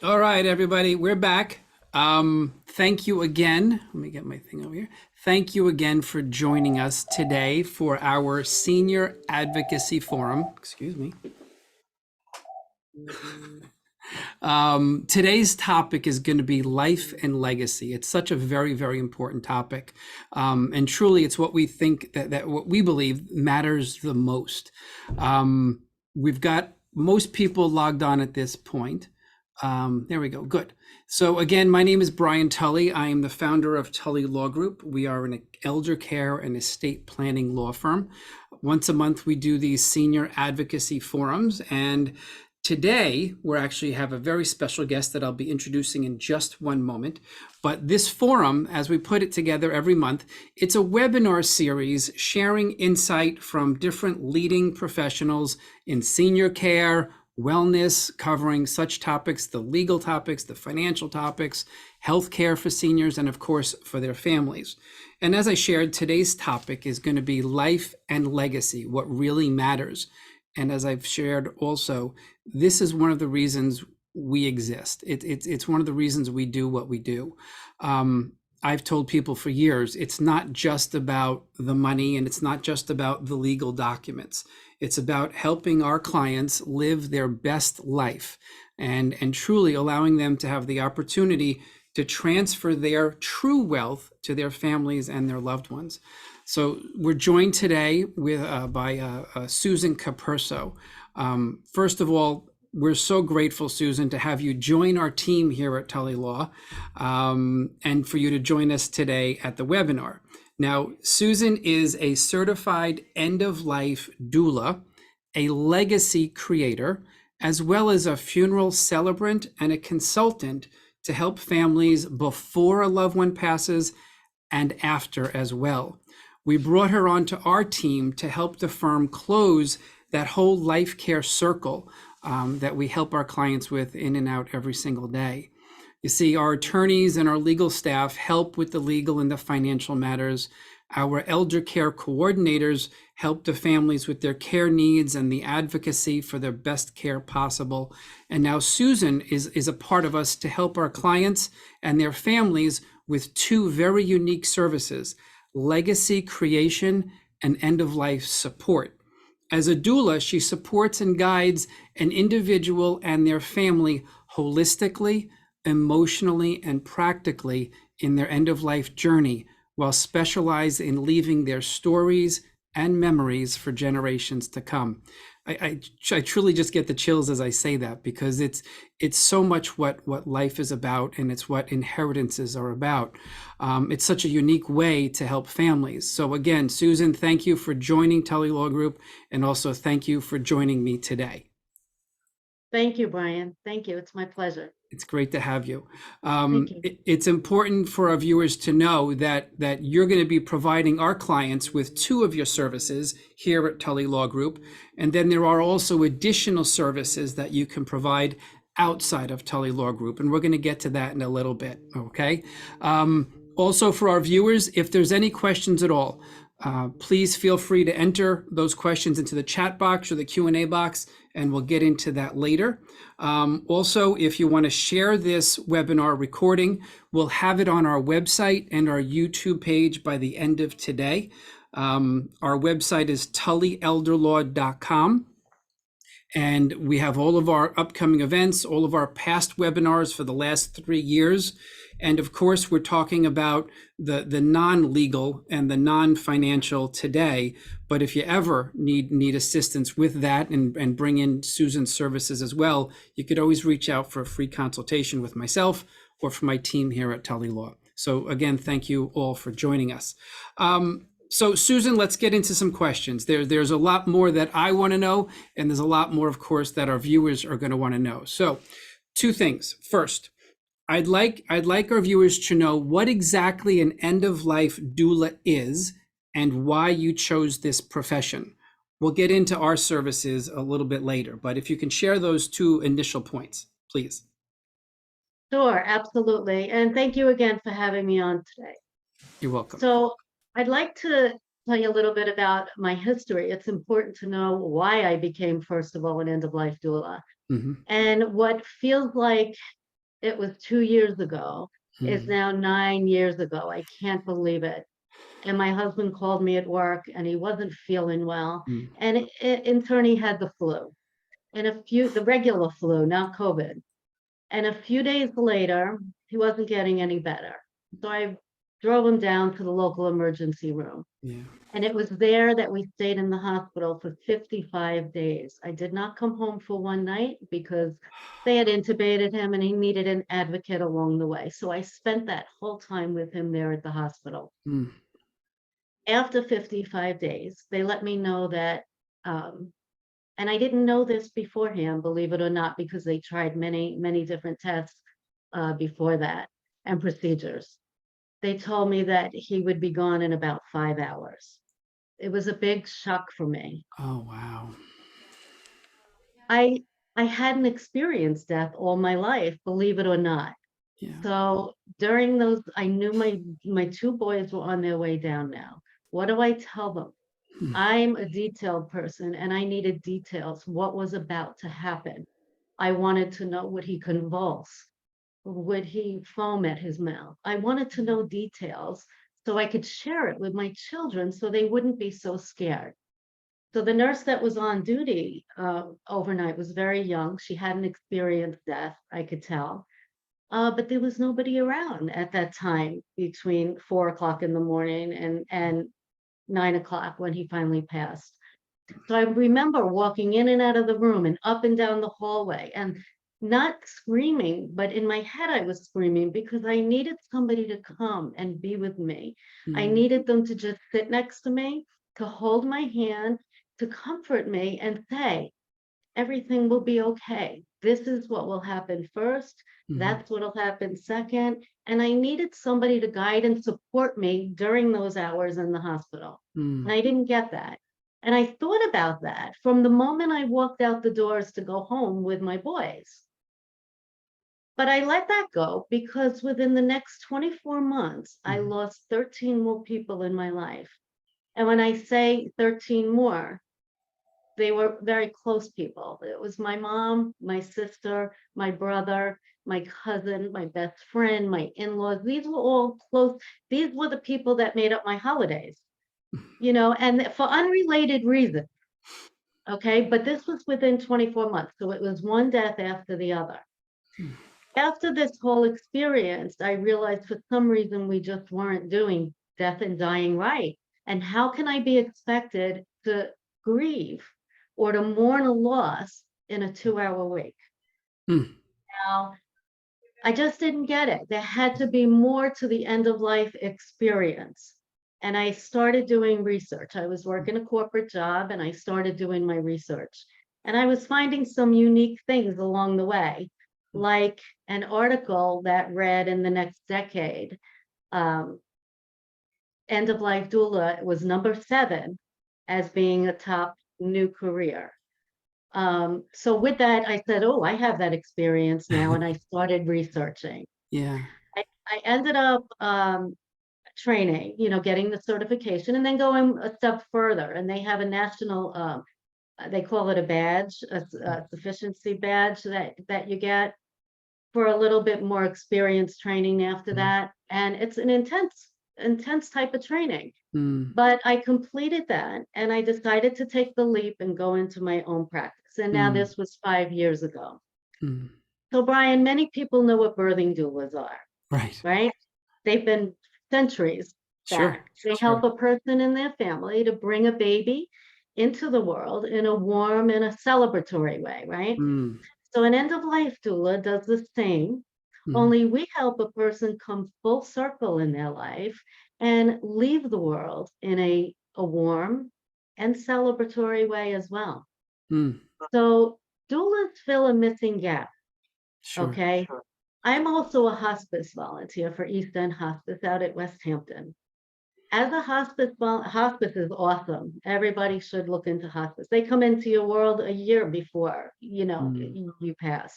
All right, everybody, we're back. Thank you again. Let me get my thing over here. Thank you again for joining us today for our Senior Advocacy Forum. Excuse me. Today's topic is going to be life and legacy. It's such a very, very important topic. And truly, it's what we think that what we believe matters the most. We've got most people logged on at this point. There we go. Good. So again, my name is Brian Tully. I am the founder of Tully Law Group. We are an elder care and estate planning law firm. Once a month, we do these senior advocacy forums. And today, we actually have a very special guest that I'll be introducing in just one moment. But this forum, as we put it together every month, it's a webinar series sharing insight from different leading professionals in senior care, wellness, covering such topics, the legal topics, the financial topics, healthcare for seniors, and of course, for their families. And as I shared, today's topic is going to be life and legacy, what really matters. And as I've shared also, this is one of the reasons we exist. It's one of the reasons we do what we do. I've told people for years, it's not just about the money and it's not just about the legal documents. It's about helping our clients live their best life and truly allowing them to have the opportunity to transfer their true wealth to their families and their loved ones. So we're joined today by Susan Capurso. First of all, we're so grateful, Susan, to have you join our team here at Tully Law and for you to join us today at the webinar. Now, Susan is a certified end-of-life doula, a legacy creator, as well as a funeral celebrant and a consultant to help families before a loved one passes and after as well. We brought her onto our team to help the firm close that whole life care circle that we help our clients with in and out every single day. You see, our attorneys and our legal staff help with the legal and the financial matters. Our elder care coordinators help the families with their care needs and the advocacy for their best care possible. And now Susan is a part of us to help our clients and their families with two very unique services: legacy creation and end-of-life support. As a doula, she supports and guides an individual and their family holistically, emotionally, and practically in their end-of-life journey, while specializing in leaving their stories and memories for generations to come. I truly just get the chills as I say that, because it's so much what life is about, and it's what inheritances are about. It's such a unique way to help families. So again, Susan, thank you for joining Tully Law Group, and also thank you for joining me today. Thank you, Brian. Thank you. It's my pleasure. It's great to have you. Thank you. It's important for our viewers to know that you're going to be providing our clients with two of your services here at Tully Law Group. And then there are also additional services that you can provide outside of Tully Law Group. And we're going to get to that in a little bit, okay? Also for our viewers, if there's any questions at all, please feel free to enter those questions into the chat box or the Q&A box, and we'll get into that later. Also, if you want to share this webinar recording, we'll have it on our website and our YouTube page by the end of today. Our website is tullyelderlaw.com. And we have all of our upcoming events, all of our past webinars for the last 3 years. And of course, we're talking about the non-legal and the non-financial today. But if you ever need assistance with that and bring in Susan's services as well, you could always reach out for a free consultation with myself or for my team here at Tully Law. So again, thank you all for joining us. So Susan, let's get into some questions. There's a lot more that I want to know, and there's a lot more, of course, that our viewers are going to want to know. So two things. First, I'd like our viewers to know what exactly an end-of-life doula is and why you chose this profession. We'll get into our services a little bit later, but if you can share those two initial points, please. Sure, absolutely. And thank you again for having me on today. You're welcome. So I'd like to tell you a little bit about my history. It's important to know why I became, first of all, an end-of-life doula. Mm-hmm. And what feels like it was 2 years ago, is Mm, now 9 years ago. I can't believe it. And my husband called me at work and he wasn't feeling well. mm, And in turn, he had the flu and the regular flu, not COVID. And a few days later, he wasn't getting any better. So I drove him down to the local emergency room. yeah. And it was there that we stayed in the hospital for 55 days. I did not come home for one night because they had intubated him and he needed an advocate along the way. So I spent that whole time with him there at the hospital. Mm, After 55 days, they let me know that, and I didn't know this beforehand, believe it or not, because they tried many, many different tests before that and procedures. They told me that he would be gone in about 5 hours. It was a big shock for me. oh, wow. I I hadn't experienced death all my life, believe it or not. Yeah. So during those, I knew my two boys were on their way down now. What do I tell them? Mm, I'm a detailed person and I needed details. What was about to happen? I wanted to know, would he convulse? Would he foam at his mouth? I wanted to know details so I could share it with my children so they wouldn't be so scared. So the nurse that was on duty overnight was very young. She hadn't experienced death, I could tell. But there was nobody around at that time between 4 o'clock in the morning and 9 o'clock when he finally passed. So I remember walking in and out of the room and up and down the hallway and not screaming, but in my head I was screaming because I needed somebody to come and be with me. I mm, needed them to just sit next to me, to hold my hand, to comfort me and say, everything will be okay. This is what will happen first. mhm, That's what will happen second. And I needed somebody to guide and support me during those hours in the hospital. And mm, I didn't get that. And I thought about that from the moment I walked out the doors to go home with my boys. But I let that go because within the next 24 months, I mhm, lost 13 more people in my life. And when I say 13 more, they were very close people. It was my mom, my sister, my brother, my cousin, my best friend, my in-laws. These were all close. These were the people that made up my holidays, and for unrelated reasons. Okay. But this was within 24 months. So it was one death after the other. mm, After this whole experience, I realized for some reason we just weren't doing death and dying right. And how can I be expected to grieve or to mourn a loss in a 2 hour week? mm, Now, I just didn't get it. There had to be more to the end of life experience. And I started doing research. I was working a corporate job and I started doing my research. And I was finding some unique things along the way, like an article that read in the next decade, um, End of Life Doula was number 7 as being a top new career. So with that, I said, oh, I have that experience now. And I started researching. yeah. I ended up training, getting the certification and then going a step further. And they have a national, they call it a badge, a sufficiency badge that you get for a little bit more experience training after Mhm, that. And it's an intense type of training. mm, But I completed that and I decided to take the leap and go into my own practice. And now mm, this was 5 years ago. mm. So, Brian, many people know what birthing doulas are, Right. right? They've been centuries Sure. back. They Sure. help a person and their family to bring a baby into the world in a warm and a celebratory way, right? Mm, So, an end of life doula does the same, mhm, only we help a person come full circle in their life and leave the world in a warm and celebratory way as well. mm, So, doulas fill a missing gap. sure. Okay. Sure. I'm also a hospice volunteer for East End Hospice out at West Hampton. As a hospice is awesome. Everybody should look into hospice. They come into your world a year before, Mm, you pass.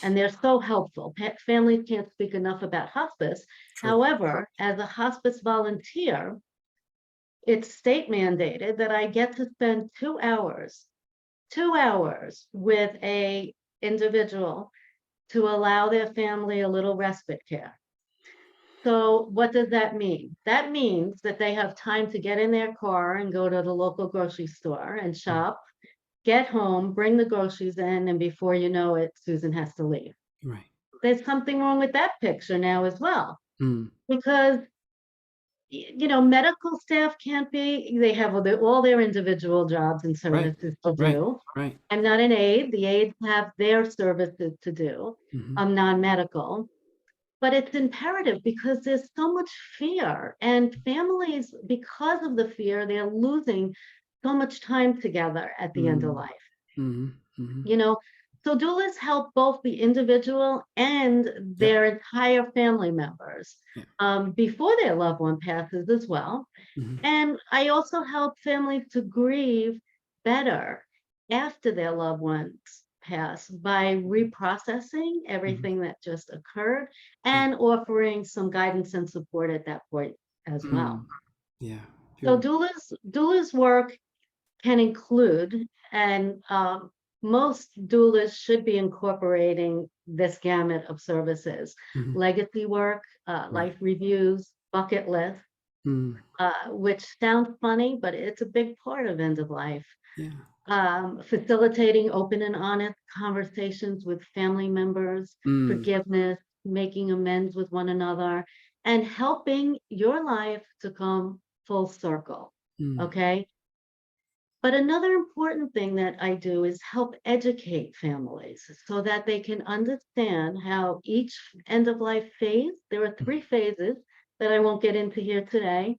And they're so helpful. Families can't speak enough about hospice. true. However, as a hospice volunteer, it's state mandated that I get to spend 2 hours with a individual to allow their family a little respite care. So what does that mean? That means that they have time to get in their car and go to the local grocery store and Mm. shop, get home, bring the groceries in, and before you know it, Susan has to leave. Right. There's something wrong with that picture now as well, Mm. because medical staff can't be, they have all their individual jobs and Right. services to Right. do. Right. I'm not an aide. The aides have their services to do. Hmm. I'm non-medical. But it's imperative because there's so much fear, and families, because of the fear, they're losing so much time together at the end of Mm. life. Hmm. Hmm. You know, so doulas help both the individual and Yep. their entire family members Yeah. before their loved one passes as well. Hmm. And I also help families to grieve better after their loved ones pass by reprocessing Hmm. everything that just occurred Yeah. and offering some guidance and support at that point as well. Mm. Yeah. So Beautiful. doulas work can include, and most doulas should be incorporating this gamut of services: Hmm. legacy work, Right. life reviews, bucket lists, Mm. which sounds funny, but it's a big part of end of life. Yeah. Facilitating open and honest conversations with family members, Mm. forgiveness, making amends with one another, and helping your life to come full circle. Mm. Okay. But another important thing that I do is help educate families so that they can understand how each end of life phase, there are Mm. 3 phases that I won't get into here today,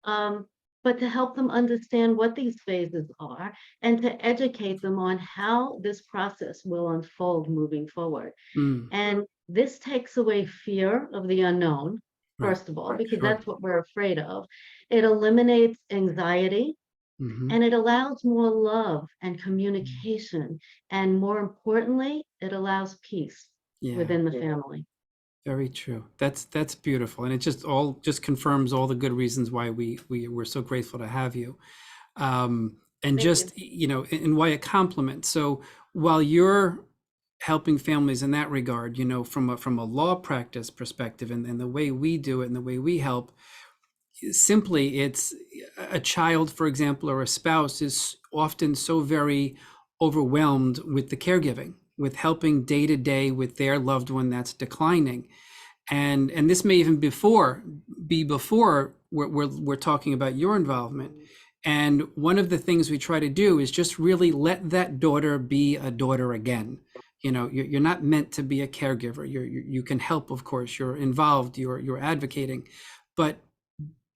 um, but to help them understand what these phases are and to educate them on how this process will unfold moving forward. Mm. And this takes away fear of the unknown, Right. first of all, because Sure. that's what we're afraid of. It eliminates anxiety, Hmm. and it allows more love and communication. And more importantly, it allows peace Yeah. within the family. Very true. That's beautiful, and it just confirms all the good reasons why we're so grateful to have you. And Thank you. just and why a compliment. So while you're helping families in that regard, from a law practice perspective, and the way we do it and the way we help, simply it's a child, for example, or a spouse is often so very overwhelmed with the caregiving, with helping day to day with their loved one that's declining. And this may even be before we're talking about your involvement. And one of the things we try to do is just really let that daughter be a daughter again. You're not meant to be a caregiver. You can help, of course. You're involved. You're advocating, but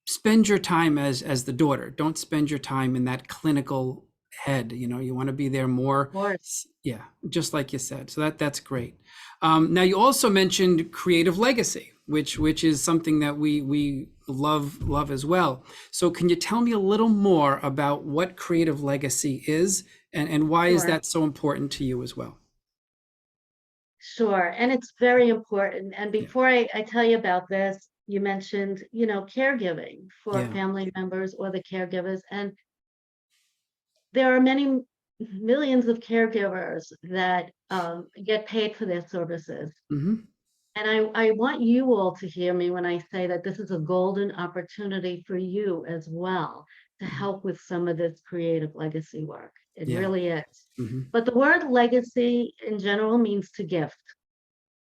spend your time as the daughter. Don't spend your time in that clinical head. You want to be there Of more. course. Yeah, just like you said. So that's great. Now you also mentioned creative legacy, which is something that we love as well. So can you tell me a little more about what creative legacy is, and why is Sure. that so important to you as well? Sure. And it's very important. And Yeah. before I tell you about this, you mentioned, caregiving for Yeah. family members or the caregivers. And there are many millions of caregivers that get paid for their services. Hmm. And I want you all to hear me when I say that this is a golden opportunity for you as well to Hmm. help with some of this creative legacy work. It Yeah. really is. Hmm. But the word legacy in general means to gift.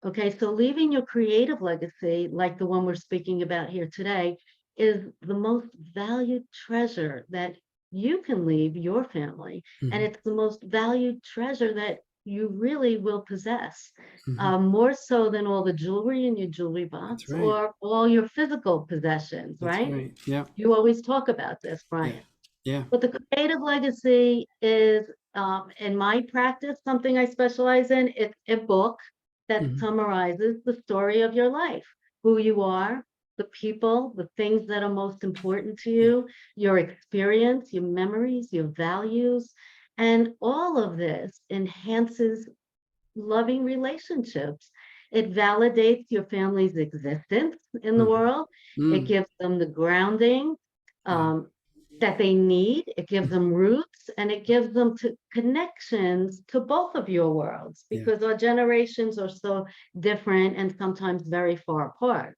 Okay, so leaving your creative legacy, like the one we're speaking about here today, is the most valued treasure that you can leave your family. And Hmm. it's the most valued treasure that you really will possess, Hmm. more so than all the jewelry in your jewelry That's box right. or all your physical possessions, That's right? right. Yeah. You always talk about this, Yeah. Brian. Yeah. But the creative legacy is, in my practice, something I specialize in. It's a book that Hmm. summarizes the story of your life, who you are, the people, the things that are most important to Yeah. you, your experience, your memories, your values. And all of this enhances loving relationships. It validates your family's existence in the Hmm. world. It Mm. gives them the grounding. Yeah. Um, that they need. It gives them roots, and it gives them connections to both of your worlds, Yeah. because our generations are so different and sometimes very far apart.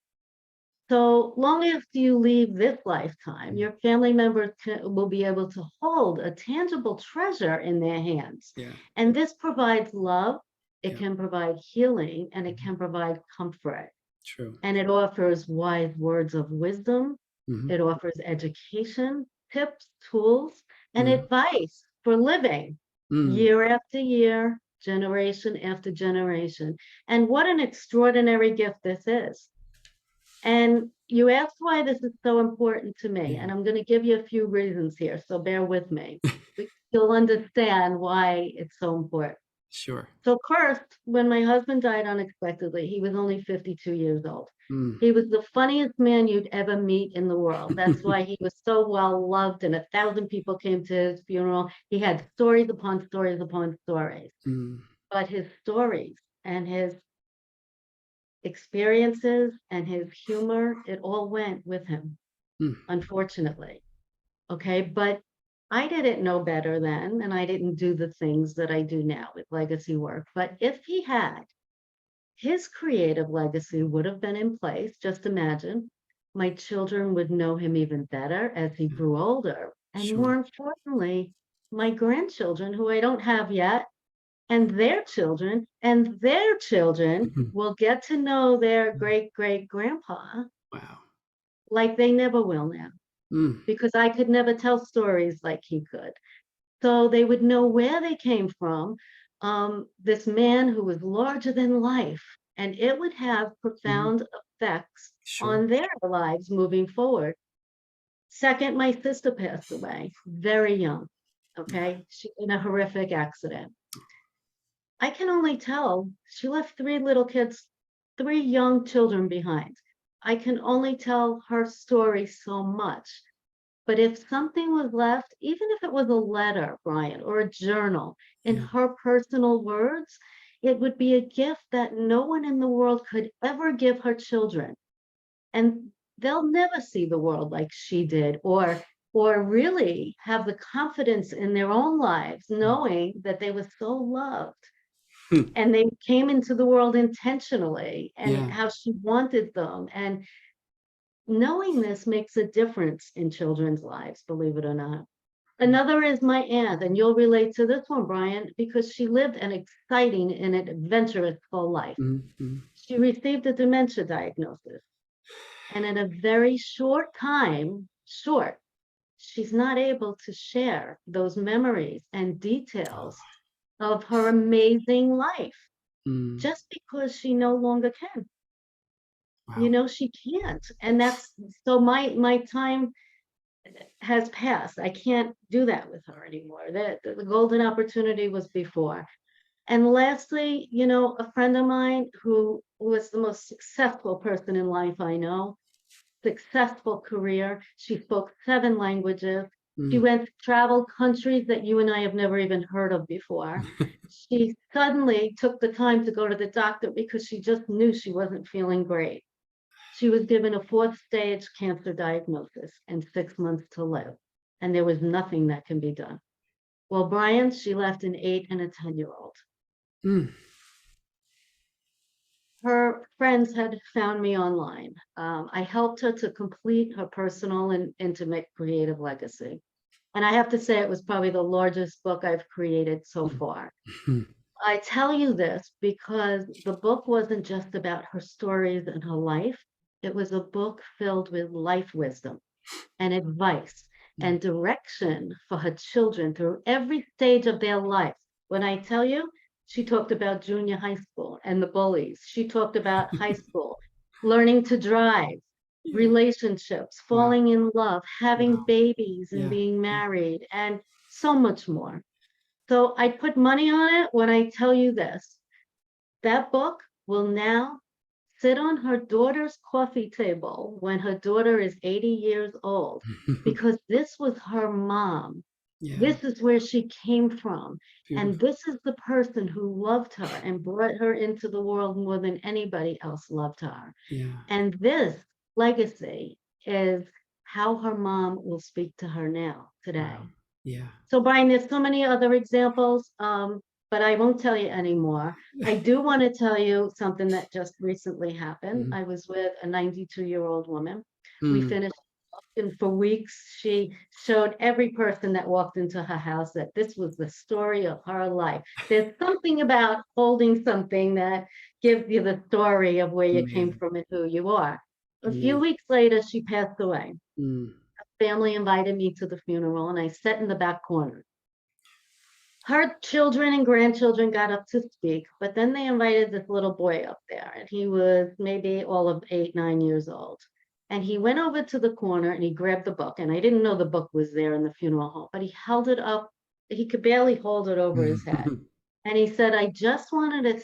So long after you leave this lifetime, your family members will be able to hold a tangible treasure in their hands. Yeah. And this provides love, it Yeah. can provide healing, and it Mhm. can provide comfort. True. And it offers wise words of wisdom. Mhm. It offers education, tips, tools, and Mhm. advice for living Mm. year after year, generation after generation. And what an extraordinary gift this is. And you asked why this is so important to me, Yeah. and I'm going to give you a few reasons here, so bear with me. You'll understand why it's so important. Sure. So first, when my husband died unexpectedly, he was only 52 years old. Mm. He was the funniest man you'd ever meet in the world. That's why he was so well loved, and 1,000 people came to his funeral. He had stories upon stories upon stories. Mm. But his stories and his experiences and his humor, it all went with him, Mm. unfortunately. Okay, but I didn't know better then, and I didn't do the things that I do now with legacy work. But if he had, his creative legacy would have been in place. Just imagine, my children would know him even better as he Yeah. grew older. And more Sure. importantly, my grandchildren, who I don't have yet, and their children and their children Mhm. will get to know their Mm. great great grandpa Wow. like they never will now, Mm. because I could never tell stories like he could. So they would know where they came from, this man who was larger than life, and it would have Mhm. profound effects Sure. on their lives moving forward. Second, my sister passed away very young, okay, in a horrific accident. I can only tell she left 3 little kids, 3 young children behind. I can only tell her story so much. But if something was left, even if it was a letter, Brian, or a journal in Yeah. her personal words, it would be a gift that no one in the world could ever give her children. And they'll never see the world like she did, or really have the confidence in their own lives, Mm. knowing that they were so loved Hmm. and they came into the world intentionally, and Yeah. how she wanted them. And knowing this makes a difference in children's lives, believe it or not. Mm. Another is my aunt, and you'll relate to this one, Brian, because she lived an exciting and adventurous full life. Mhm. Mhm. She received a dementia diagnosis, and in a very short time, she's not able to share those memories and Oh. details of her amazing life, Mm. just because she no longer can. Wow. She can't. And that's so my time has passed. I can't do that with her anymore. The golden opportunity was before. And lastly, a friend of mine who was the most successful person in life I know, successful career. She spoke 7 languages. She Mm. went to travel countries that you and I have never even heard of before. She suddenly took the time to go to the doctor because she just knew she wasn't feeling great. She was given a 4th stage cancer diagnosis and 6 months to live. And there was nothing that can be done. Well, Brian, she left an 8 and a 10-year-old. Mm. Her friends had found me online. I helped her to complete her personal and intimate creative legacy. And I have to say, it was probably the largest book I've created so far. Mm. I tell you this because the book wasn't just about her stories and her life. It was a book filled with life wisdom and advice Mm. and direction for her children through every stage of their life. When I tell you, she talked about junior high school and the bullies. She talked about high school, learning to drive, Yeah. relationships, Wow. falling in love, having Wow. babies and Yeah. being Yeah. married, and so much more. So I put money on it when I tell you this. That book will now sit on her daughter's coffee table when her daughter is 80 years old, because this was her mom. Yeah. This is where she came from. And Beautiful. this is the person who loved her and brought her into the world more than anybody else loved her. Yeah. And this legacy is how her mom will speak to her now, Wow. today. Yeah. So Brian, there's so many other examples, but I won't tell you anymore. I do want to tell you something that just recently happened. Mhm. I was with a 92-year-old woman. We Mm. finished, and for weeks, she showed every person that walked into her house that this was the story of her life. There's something about holding something that gives you the story of where you came Amazing. from and who you are. A few Amazing. weeks later, she passed away. Mm. Family invited me to the funeral, and I sat in the back corner. Her children and grandchildren got up to speak, but then they invited this little boy up there, and he was maybe all of 8, 9 years old. And he went over to the corner and he grabbed the book. And I didn't know the book was there in the funeral home, but he held it up. He could barely hold it over his head. And he said, I just wanted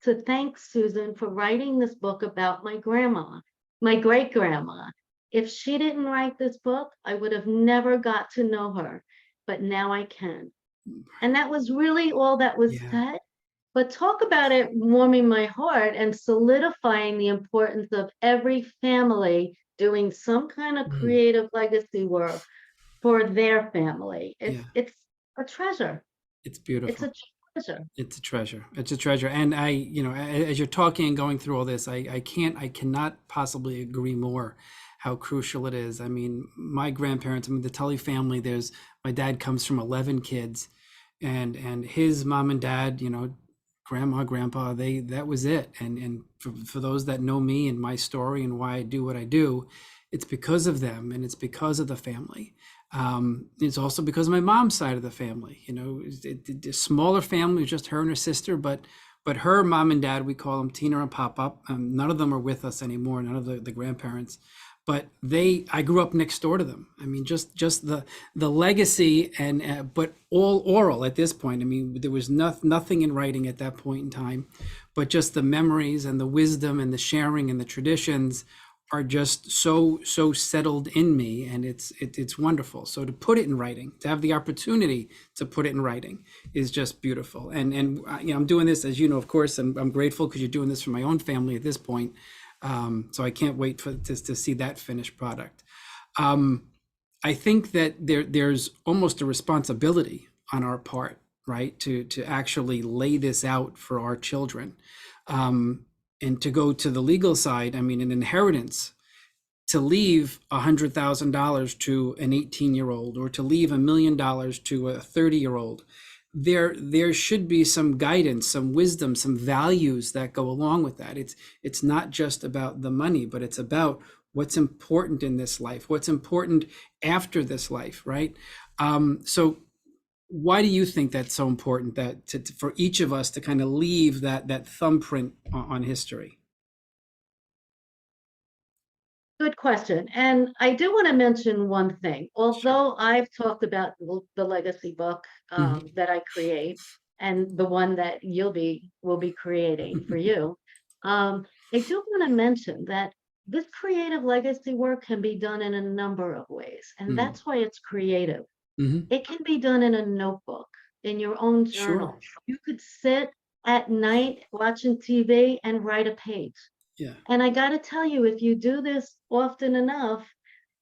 to thank Susan for writing this book about my grandma, my great grandma. If she didn't write this book, I would have never got to know her, but now I can. And that was really all that was Yeah. said. But talk about it warming my heart and solidifying the importance of every family doing some kind of Mm. creative legacy work for their family. Yeah. It's a treasure. It's It's beautiful. a treasure. It's a treasure. It's a treasure. And as you're talking and going through all this, I cannot possibly agree more how crucial it is. I mean, my grandparents, I mean, the Tully family, my dad comes from 11 kids, and his mom and dad, grandma, grandpa, that was it. And for those that know me and my story and why I do what I do, it's because of them and it's because of the family. It's also because of my mom's side of the family. The smaller family, just her and her sister, but her mom and dad, we call them Tina and Papa. None of them are with us anymore. None of the grandparents, but I grew up next door to them. I mean, just the legacy but all oral at this point. I mean, there was nothing in writing at that point in time, but just the memories and the wisdom and the sharing and the traditions are just so settled in me, and it's wonderful. So to put it in writing, to have the opportunity to put it in writing, is just beautiful. And I'm doing this, as you know, of course, and I'm grateful because you're doing this for my own family at this point. So I can't wait to see that finished product. I think that there's almost a responsibility on our part, right, to actually lay this out for our children. And to go to the legal side, I mean, an inheritance, to leave $100,000 to an 18-year-old or to leave $1 million to a 30-year-old, there should be some guidance, some wisdom, some values that go along with that. It's not just about the money, but it's about what's important in this life, what's important after this life, right? So why do you think that's so important, that for each of us to kind of leave that thumbprint on history? Good question. And I do want to mention one thing. Sure. Although I've talked about the legacy book Mhm. that I create and the one that will be creating for you, um, I do want to mention that this creative legacy work can be done in a number of ways, and Mm. that's why it's creative. Mhm. It can be done in a notebook, in your own Sure. journal. You could sit at night watching TV and write a page. Yeah. And I got to tell you, if you do this often enough,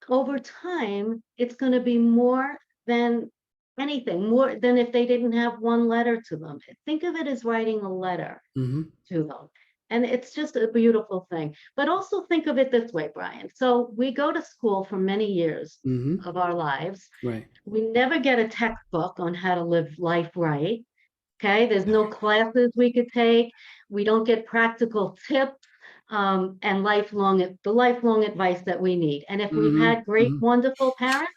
over time, it's going to be more than anything, more than if they didn't have one letter to them. Think of it as writing a letter Mhm. to them. And it's just a beautiful thing. But also think of it this way, Brian. So we go to school for many years Mhm. of our lives. Right. We never get a textbook on how to live life right. Okay, there's no classes we could take. We don't get practical tips and the lifelong advice that we need. And if we've Mhm. had great, Mhm. wonderful parents,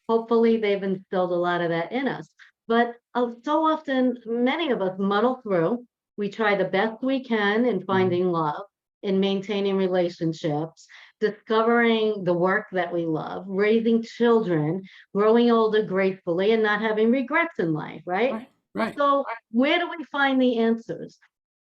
hopefully they've instilled a lot of that in us. But so often, many of us muddle through. We try the best we can in Mhm. finding love, in maintaining relationships, discovering the work that we love, raising children, growing older gracefully, and not having regrets in life, right? Right. Right. So, where do we find the answers?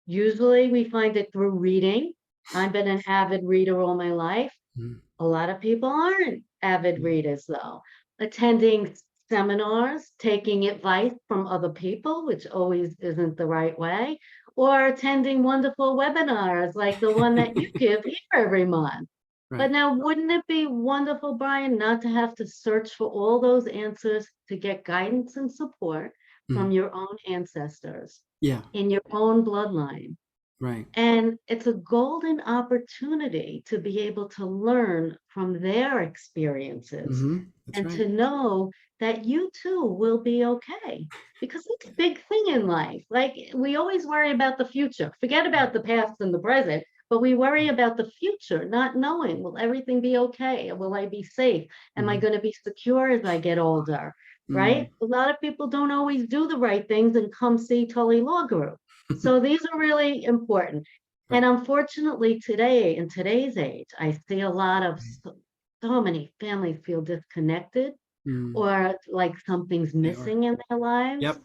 Usually, we find it through reading. I've been an avid reader all my life. Mhm. A lot of people aren't avid Yeah. readers, though. Attending seminars, taking advice from other people, which always isn't the right way, or attending wonderful webinars like the one that you give here every month. But Right. now, wouldn't it be wonderful, Brian, not to have to search for all those answers to get guidance and support Mhm. from your own ancestors Yeah. in your own bloodline? Right. And it's a golden opportunity to be able to learn from their experiences That's and right. to know that you too will be okay. Because it's a big thing in life. Like we always worry about the future, forget about the past and the present, but we worry about the future, not knowing, will everything be okay? Will I be safe? Am I Mhm. going to be secure as I get older? Mm. Right? A lot of people don't always do the right things and come see Tully Law Group. So these are really important. And Right. unfortunately, today, in today's age, I see a lot of Right. so many families feel disconnected Mm. or like something's They are. missing in their lives. Yep.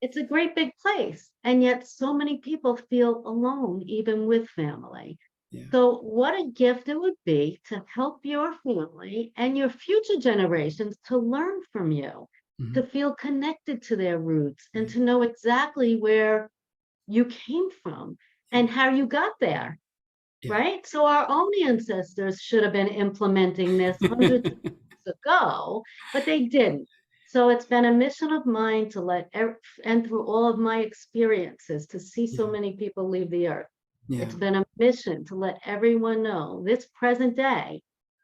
It's a great big place. And yet, so many people feel alone, even with family. Yeah. So, what a gift it would be to help your family and your future generations to learn from you, Mhm. to feel connected to their roots, and Right. to know exactly where you came from Yeah. and how you got there, Yeah. right? So our own ancestors should have been implementing this hundreds of years ago, but they didn't. So it's been a mission of mine to and through all of my experiences, to see so Yeah. many people leave the earth. Yeah. It's been a mission to let everyone know this present day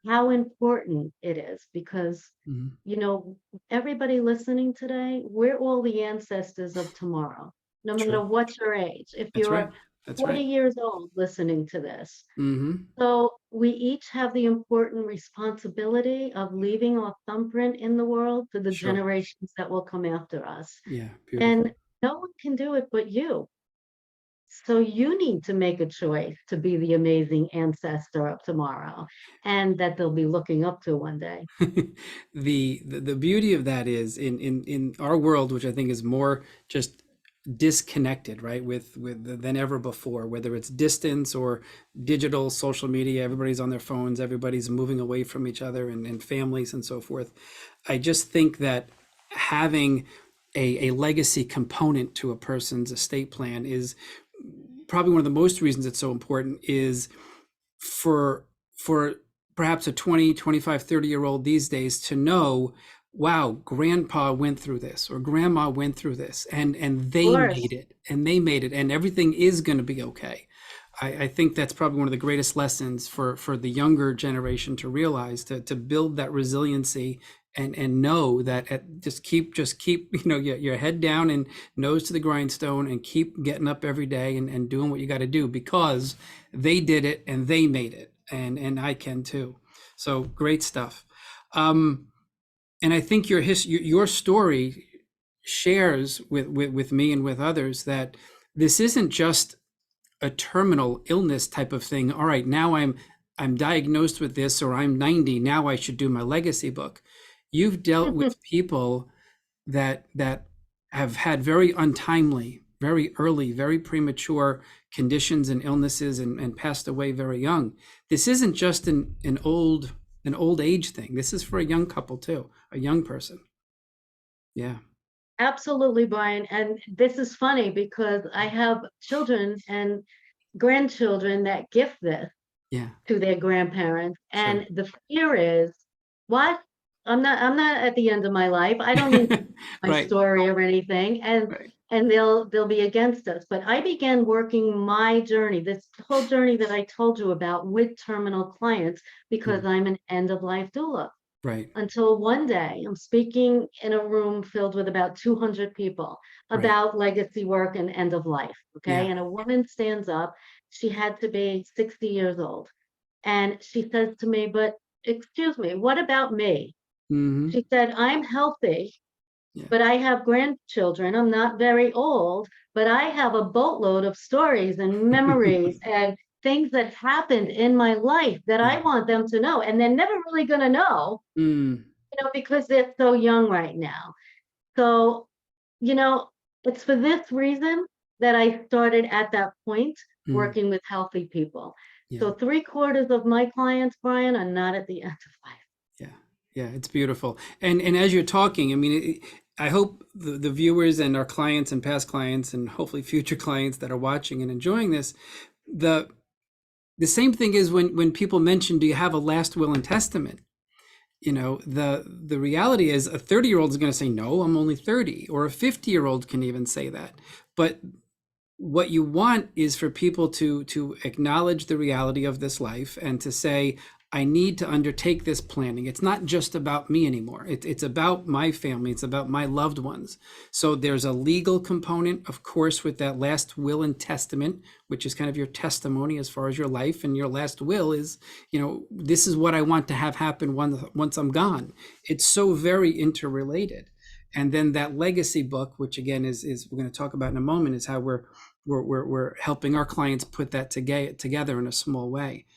how important it is because, Mhm. you know, everybody listening today, we're all the ancestors of tomorrow, no matter True. what your age. If That's right. you're That's 40 right. years old listening to this, Mhm. so we each have the important responsibility of leaving our thumbprint in the world for the Sure. generations that will come after us. Yeah. Beautiful. And no one can do it but you. So you need to make a choice to be the amazing ancestor of tomorrow and that they'll be looking up to one day. The beauty of that is in our world, which I think is more just disconnected, right, with than ever before, whether it's distance or digital social media, everybody's on their phones, everybody's moving away from each other and families and so forth. I just think that having a legacy component to a person's estate plan is probably one of the most reasons it's so important is for perhaps a 20, 25, 30-year old these days to know, wow, grandpa went through this or grandma went through this and Of they course, made it and they made it and everything is going to be okay. I think that's probably one of the greatest lessons for the younger generation to realize, to build that resiliency and know that just keep your head down and nose to the grindstone and keep getting up every day and doing what you got to do because they did it and they made it and I can too. So great stuff. Um, and I think your story shares with me and with others that this isn't just a terminal illness type of thing. All right, now I'm diagnosed with this or I'm 90, now I should do my legacy book. You've dealt with people that have had very untimely, very early, very premature conditions and illnesses and passed away very young. This isn't just an old age thing. This is for a young couple too, a young person. Yeah. absolutely, Brian. And this is funny because I have children and grandchildren that gift this Yeah. to their grandparents. Sure. And the fear is, what? I'm not at the end of my life. I don't need to my Right. story or anything. Right. And they'll be against us. But I began working my journey, this whole journey that I told you about with terminal clients Mm. because I'm an end of life doula. Right. Until one day I'm speaking in a room filled with about 200 people Right. about legacy work and end of life. Okay. Yeah. And a woman stands up. She had to be 60 years old. And she says to me, but excuse me, what about me? Hmm. She said, I'm healthy, Yeah. but I have grandchildren. I'm not very old, but I have a boatload of stories and memories and things that happened in my life that Yeah. I want them to know. And they're never really going to know, Mm. because they're so young right now. So, you know, it's for this reason that I started at that point Mm. working with healthy people. Yeah. So 3/4 of my clients, Brian, are not at the end of life. Yeah, yeah, it's beautiful. And as you're talking, I mean, I hope the viewers and our clients and past clients and hopefully future clients that are watching and enjoying this, the The same thing is when people mention, do you have a last will and testament? The reality is a 30-year-old is going to say, no, I'm only 30, or a 50-year-old can even say that. But what you want is for people to acknowledge the reality of this life and to say, I need to undertake this planning. It's not just about me anymore. It's about my family. It's about my loved ones. So there's a legal component, of course, with that last will and testament, which is kind of your testimony as far as your life. And your last will is, this is what I want to have happen once I'm gone. It's so very interrelated. And then that legacy book, which again is we're going to talk about in a moment, is how we're helping our clients put that together in a small way.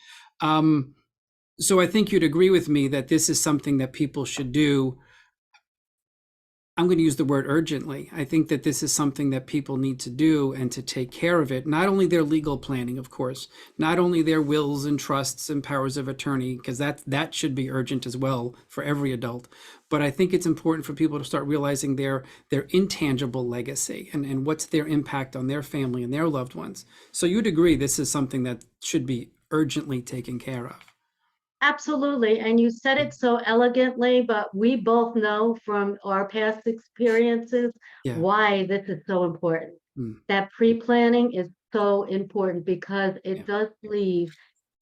So I think you'd agree with me that this is something that people should do. I'm going to use the word urgently. I think that this is something that people need to do and to take care of it. Not only their legal planning, of course, not only their wills and trusts and powers of attorney, because that should be urgent as well for every adult. But I think it's important for people to start realizing their intangible legacy and what's their impact on their family and their loved ones. So you'd agree this is something that should be urgently taken care of. Absolutely. And you said it so elegantly, but we both know from our past experiences Yeah. why this is so important. Mm. That pre-planning is so important because Yeah. it does leave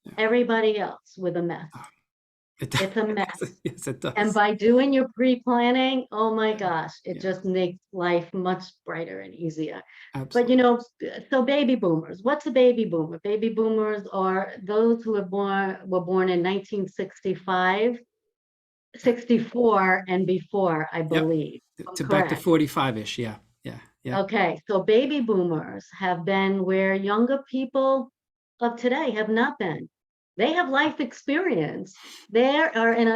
Yeah. everybody else with a mess. Oh, it does. It's a mess. Yes, it And does. by doing your pre-planning, oh my Yeah. gosh, it Yeah. just makes life much brighter and easier. But Absolutely. so baby boomers, what's a baby boomer? Baby boomers are those who were born in 1965, Yeah. 64 and before, I Yep. believe. I'm To back to correct. 45-ish. Yeah. Yeah. Yeah. Okay, so baby boomers have been where younger people of today have not been. They have life experience. They're in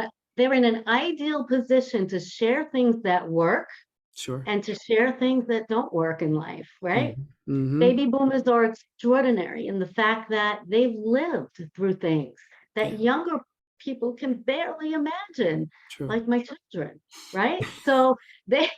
an ideal position to share things that work Sure. and to share things that don't work in life, right? Mm-hmm. Mm-hmm. Baby boomers are extraordinary in the fact that they've lived through things that Yeah. younger people can barely imagine, True. like my children, right? So they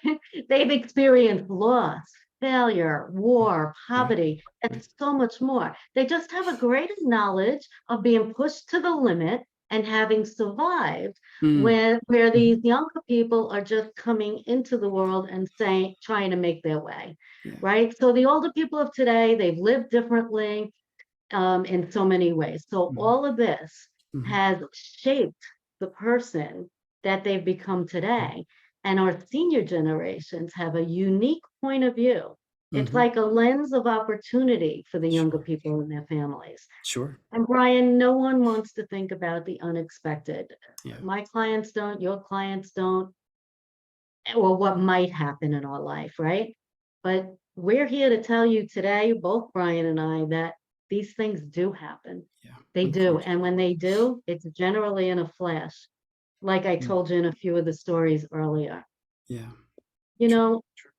they've experienced loss, failure, war, Right. poverty, Right. and so much more. They just have a greater knowledge of being pushed to the limit and having survived Mm. where Mhm. these younger people are just coming into the world and saying trying to make their way, Yeah. right? So the older people of today, they've lived differently in so many ways. So Mm-hmm. all of this Mm-hmm. has shaped the person that they've become today. And our senior generations have a unique point of view. It's Mm-hmm. like a lens of opportunity for the younger Sure. people and their families. Sure. And Brian, no one wants to think about the unexpected. Yeah. My clients don't, your clients don't, or what might happen in our life, right? But we're here to tell you today, both Brian and I, that these things do happen. Yeah. They do. And Unfortunately. when they do, it's generally in a flash, like I Mm. told you in a few of the stories earlier. Yeah. You True. know, True.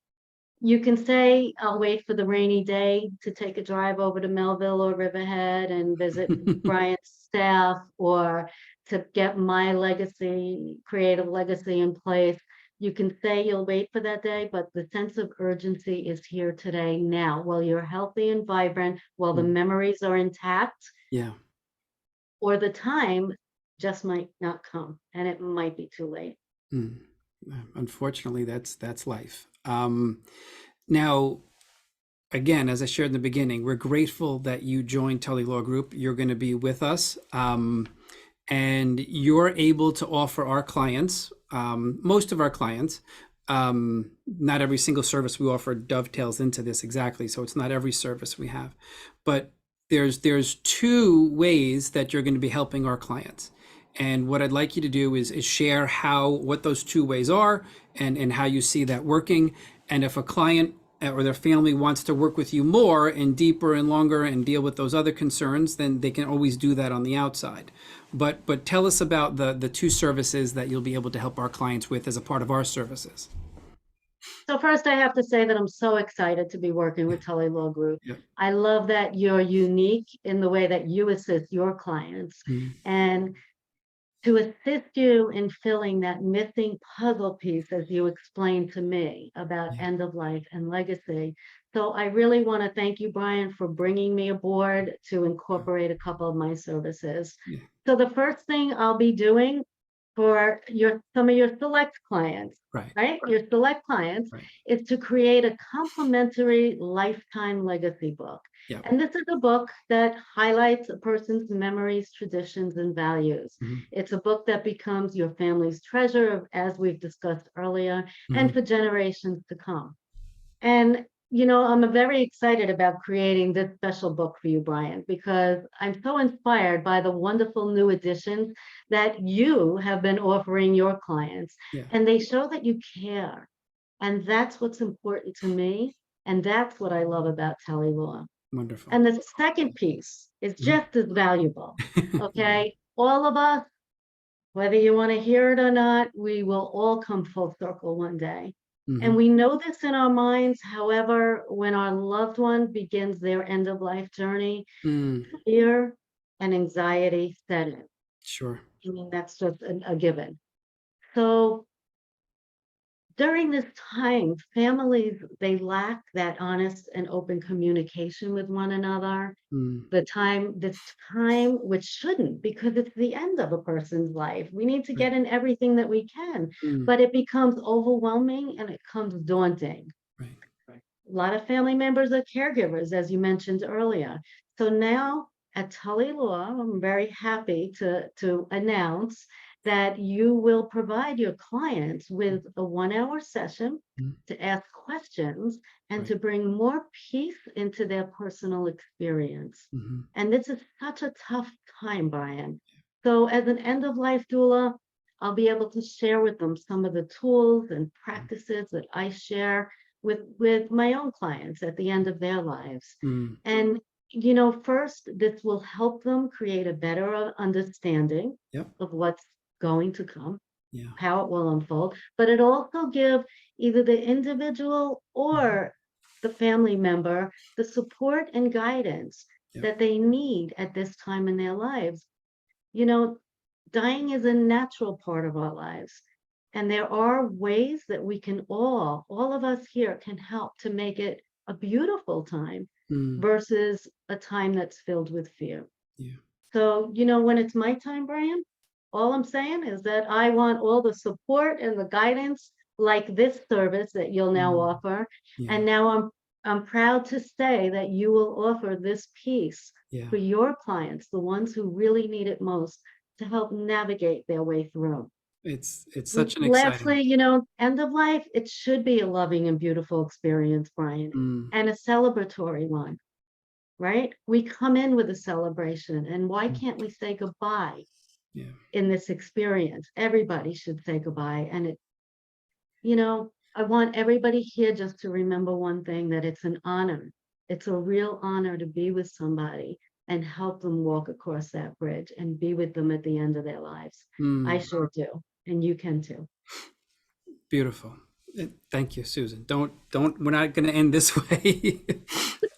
you can say, I'll wait for the rainy day to take a drive over to Melville or Riverhead and visit Brian's staff or to get my legacy, creative legacy in place. You can say you'll wait for that day, but the sense of urgency is here today, now, while you're healthy and vibrant, while the Mm. memories are intact, Yeah. or the time just might not come and it might be too late. Mm. Unfortunately, that's life. Now, again, as I shared in the beginning, we're grateful that you joined Tully Law Group. You're going to be with us, and you're able to offer our clients, most of our clients, not every single service we offer dovetails into this exactly. So it's not every service we have, but there's two ways that you're going to be helping our clients. And what I'd like you to do is share what those two ways are and how you see that working. And if a client or their family wants to work with you more and deeper and longer and deal with those other concerns, then they can always do that on the outside. But tell us about the two services that you'll be able to help our clients with as a part of our services. So first, I have to say that I'm so excited to be working with Tully Law Group. Yeah. I love that you're unique in the way that you assist your clients. Mm. And to assist you in filling that missing puzzle piece, as you explained to me about Yeah. end of life and legacy, So I really want to thank you, Brian, for bringing me aboard to incorporate a couple of my services. Yeah. So the first thing I'll be doing for some of your select clients, Right. right? Your select clients Right. is to create a complimentary lifetime legacy book. Yeah. And this is a book that highlights a person's memories, traditions, and values. Mm-hmm. It's a book that becomes your family's treasure, as we've discussed earlier, and Mm-hmm. for generations to come. And I'm very excited about creating this special book for you, Brian, because I'm so inspired by the wonderful new additions that you have been offering your clients. Yeah. And they show that you care. And that's what's important to me. And that's what I love about Tully Law. Wonderful. And the second piece is just as valuable. Okay. All of us, whether you want to hear it or not, we will all come full circle one day. Mm-hmm. And we know this in our minds. However, when our loved one begins their end of life journey, Mm. fear and anxiety set in. Sure. I mean, that's just a given. So during this time, families, they lack that honest and open communication with one another. Mm. This time, which shouldn't, because it's the end of a person's life. We need to Right. get in everything that we can, Mm. but it becomes overwhelming and it becomes daunting. Right. A lot of family members are caregivers, as you mentioned earlier. So now at Tully Law, I'm very happy to announce that you will provide your clients with a 1 hour session Mm. to ask questions and Right. to bring more peace into their personal experience. Mm-hmm. And this is such a tough time, Brian. So as an end of life doula, I'll be able to share with them some of the tools and practices that I share with my own clients at the end of their lives. Mm. And first, this will help them create a better understanding Yep. of what's going to come, Yeah. how it will unfold, but it also give either the individual or the family member the support and guidance Yep. that they need at this time in their lives. Dying is a natural part of our lives. And there are ways that we can all of us here can help to make it a beautiful time Mm. versus a time that's filled with fear. Yeah. So, when it's my time, Brian, all I'm saying is that I want all the support and the guidance like this service that you'll now Mm. offer. Yeah. And now I'm proud to say that you will offer this piece Yeah. for your clients, the ones who really need it most, to help navigate their way through. It's such an exciting. Lastly, end of life, it should be a loving and beautiful experience, Brian, Mm. and a celebratory one, right? We come in with a celebration, and why Mm. can't we say goodbye Yeah. in this experience? Everybody should say goodbye. And I want everybody here just to remember one thing, that it's an honor. It's a real honor to be with somebody and help them walk across that bridge and be with them at the end of their lives. I Mm. sure do. And you can too. Beautiful. Thank you, Susan. Don't, we're not going to end this way.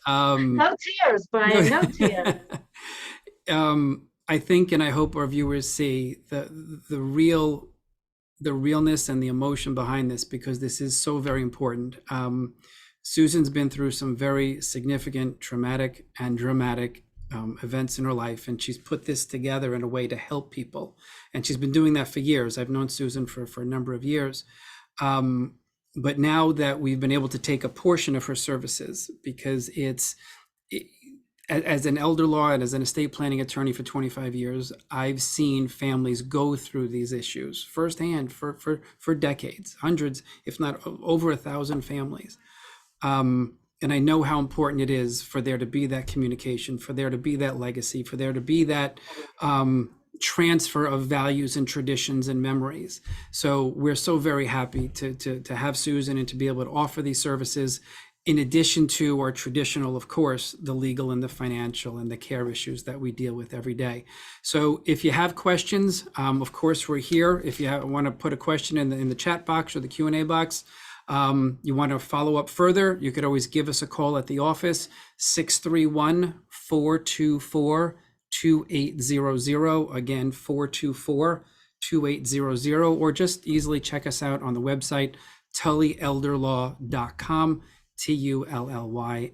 No tears, Brian, no tears. I think, and I hope our viewers see the realness and the emotion behind this, because this is so very important. Susan's been through some very significant, traumatic and dramatic events in her life, and she's put this together in a way to help people. And she's been doing that for years. I've known Susan for a number of years. But now that we've been able to take a portion of her services, because as an elder law and as an estate planning attorney for 25 years, I've seen families go through these issues firsthand for decades, hundreds, if not over 1,000 families. And I know how important it is for there to be that communication, for there to be that legacy, for there to be that transfer of values and traditions and memories. So we're so very happy to have Susan and to be able to offer these services, in addition to our traditional, of course, the legal and the financial and the care issues that we deal with every day. So if you have questions, of course, we're here. If you want to put a question in the chat box or the Q&A box, you want to follow up further, you could always give us a call at the office, 631-424-2800. Again, 424-2800, or just easily check us out on the website, tullyelderlaw.com. Tully,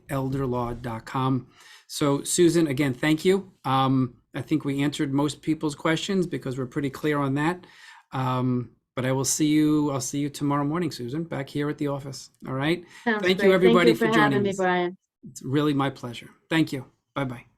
elderlaw.com. So Susan, again, thank you. I think we answered most people's questions because we're pretty clear on that. But I'll see you tomorrow morning, Susan, back here at the office. All right. Sounds Thank you, great. Thank everybody, you for for having joining me, us. Brian. It's really my pleasure. Thank you. Bye-bye.